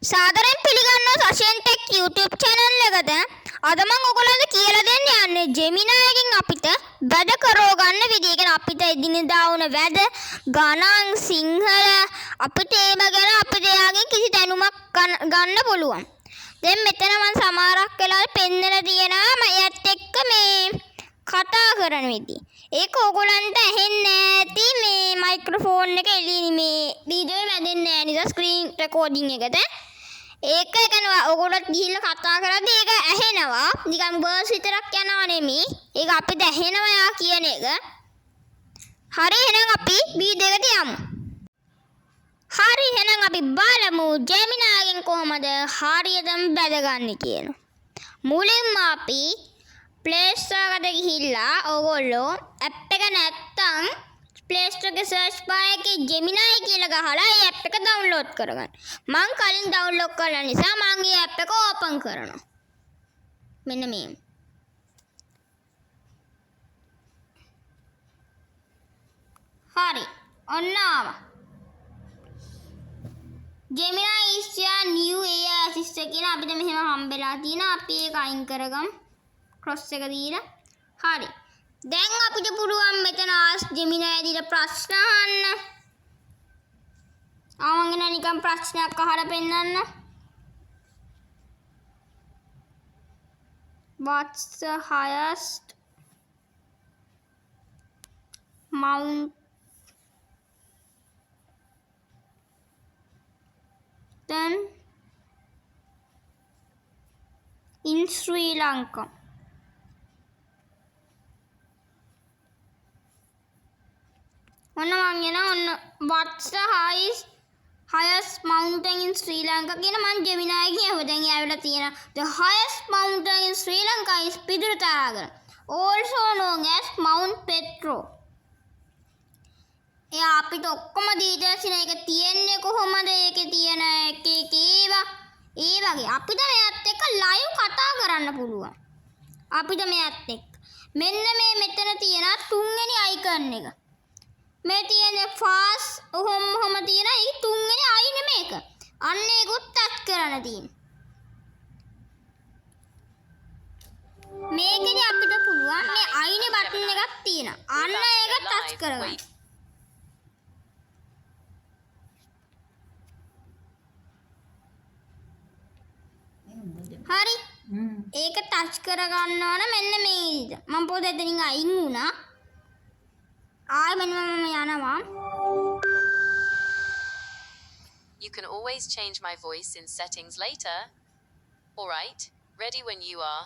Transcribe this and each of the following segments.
සාදරයෙන් පිළිගන්නවා සශෙන් tech YouTube channel එකට. අද මම ඔයගොල්ලන්ට කියලා දෙන්න යන්නේ Gemini එකෙන් අපිට වැඩ කරව ගන්න විදිය. ඒ කියන්නේ අපිට එදිනෙදා වුණ වැඩ ගණන් සිංහල අපිට ඒව ගැන අපිට එයාගෙන් කිසි දැනුමක් ගන්න පුළුවන්. දැන් මෙතන මම සමහරක් වෙලාවට පෙන්නලා තියෙනවා මම එයත් එක්ක මේ කතා කරන විදිය. ඒක ඔයගොල්ලන්ට ඇහෙන්නේ නැති මේ මයික්‍රොෆෝන් එක එළියේ මේ වීඩියෝ එක වැදෙන්නේ නැහැ නිසා ස්ක්‍රීන් රෙකෝඩින් එකට. ඒක කියන්නේ ඔයගොල්ලෝ ගිහිල්ලා කතා කරද්දී ඒක ඇහෙනවා. නිකන් බර්ස් විතරක් යනවා නෙමෙයි. ඒක අපිට ඇහෙනවා යා කියන එක. හරි එහෙනම් අපි වීඩියෝ එකට යමු. හරි එහෙනම් අපි බලමු Gemini එකෙන් කොහොමද හරියටම බැදගන්නේ කියන. මුලින්ම අපි Play Store එකට ගිහිල්ලා ඔයගොල්ලෝ app එක නැත්තම් Play Store එකේ search bar එකේ Gemini කියලා ගහලා ඒ app එක download කරගන්න. මං කලින් download කරලා නිසා මං මේ app එක open කරනවා. මෙන්න මේ. හරි. ඔන්න ආවා. Gemini is your new AI assistant කියලා අපිට මෙහෙම හම්බෙලා තියෙනවා. අපි ඒක අයින් කරගමු. cross එක දීලා. හරි. දැන් අපිට පුළුවන් මෙතන Ask Gemini දීලා ප්‍රශ්න අහන්න. ආවංගන නිකන් ප්‍රශ්නයක් අහලා පෙන්නන්න. What's the highest mountain in Sri Lanka? ඔන්න මං එන ඔන්න what's the highest mountain in Sri Lanka කියන මං Gemini කියුවා. දැන් යාවිලා තියෙන the highest mountain in Sri Lanka is Pidurutaraga, also known as Mount Petro. එයා අපිට ඔක්කොම details එක තියෙන්නේ කොහොමද? ඒකේ තියෙන එක ඒවා ඒ වගේ අපිට මෙයත් එක්ක live කතා කරන්න පුළුවන්. අපිට මෙයත් එක්ක මෙන්න මේ මෙතන තියෙන තුන්වෙනි icon එක. මේ තියෙන ෆාස් ඔහොම තියෙන ඒ තුන්වෙනි අයින මේක. අන්න ඒකත් ටච් කරන්න තියෙන. මේකෙදි අපිට පුළුවන් මේ අයිනේ බටන් එකක් තියෙනවා. අන්න ඒක ටච් කරගන්න. හරි. ඒක ටච් කරගන්න ඕන මෙන්න මේ විදිහට. මම පොත එතනින් අයින් වුණා. You can always change my voice in settings later. Alright, ready when you are.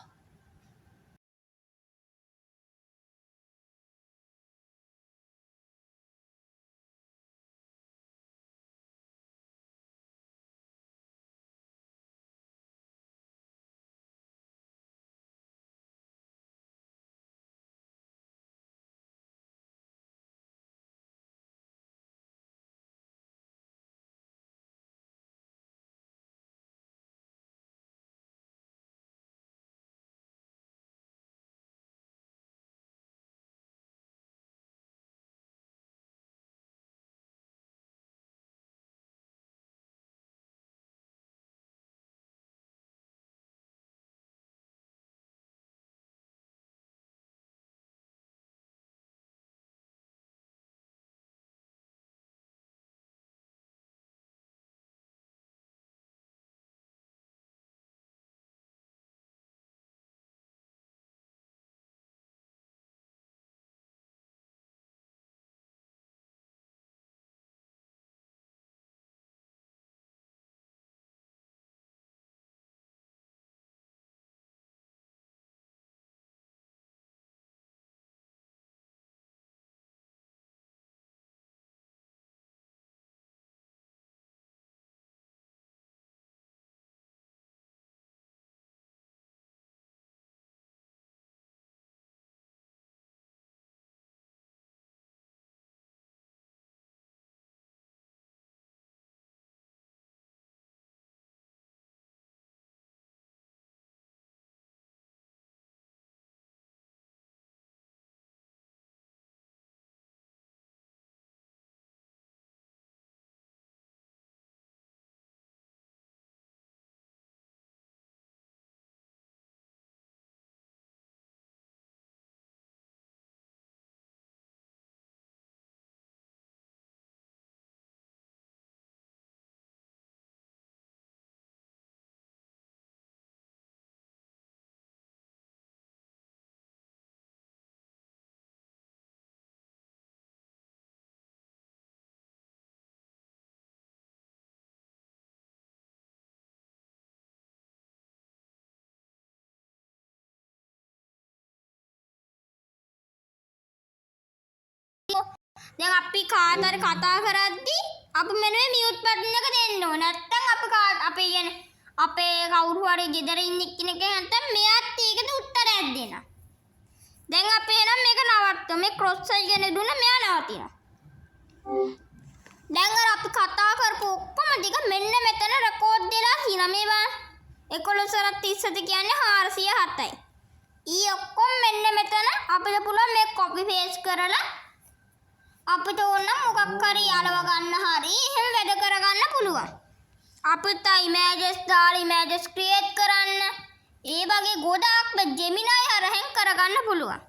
දැන් අපි කාට හරි කතා කරද්දී අපි මෙන්න මේ මියුට් බටන් එක දෙන්න ඕන. නැත්තම් අපි කියන්නේ අපේ කවුරු හරි ගෙදර ඉන්න කෙනෙක් නැත්තම් මෙයාත් ඒකට උත්තරයක් දෙනවා. දැන් අපි එහෙනම් මේක නවත්තමු. මේ ක්‍රොස් සයින් එක දුන්න මෙයා නවතිනවා. දැන් අර අපි කතා කරපු ඔක්කොම ටික මෙන්න මෙතන රෙකෝඩ් වෙලා තියෙනවා. මේ බලන්න. 11:37 කියන්නේ 407යි. ඊ ඔක්කොම මෙන්න මෙතන අපිට පුළුවන් මේ කොපි පේස්ට් කරලා අපිට ඕන මොකක් හරි අලව ගන්න හරි එහෙම වැඩ කරගන්න පුළුවන්. අපිට ඉමේජස් දාලා ඉමේජස් ක්‍රියේට් කරන්න ඒ වගේ ගොඩාක් ජෙමිනයි හරහෙන් කරගන්න පුළුවන්.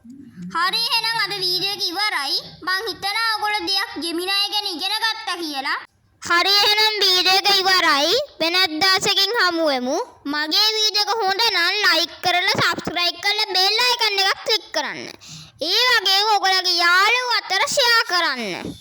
හරි එහෙනම් අද වීඩියෝ එක ඉවරයි. මං හිතනවා ඔයගොල්ලෝ දෙයක් ජෙමිනයි ගැන ඉගෙන ගත්තා කියලා. හරි එහෙනම් වීඩියෝ එක ඉවරයි. වෙනත් දවසකින් හමු වෙමු. මගේ වීඩියෝ එක හොඳ නම් ලයික් කරලා සබ්ස්ක්‍රයිබ් කරලා බෙල් අයිකන් එකක් ක්ලික් කරන්න. ඒ වගේම ඔයගොල්ලෝගේ යාළුවෝ අතර ෂෙයා කරන්න.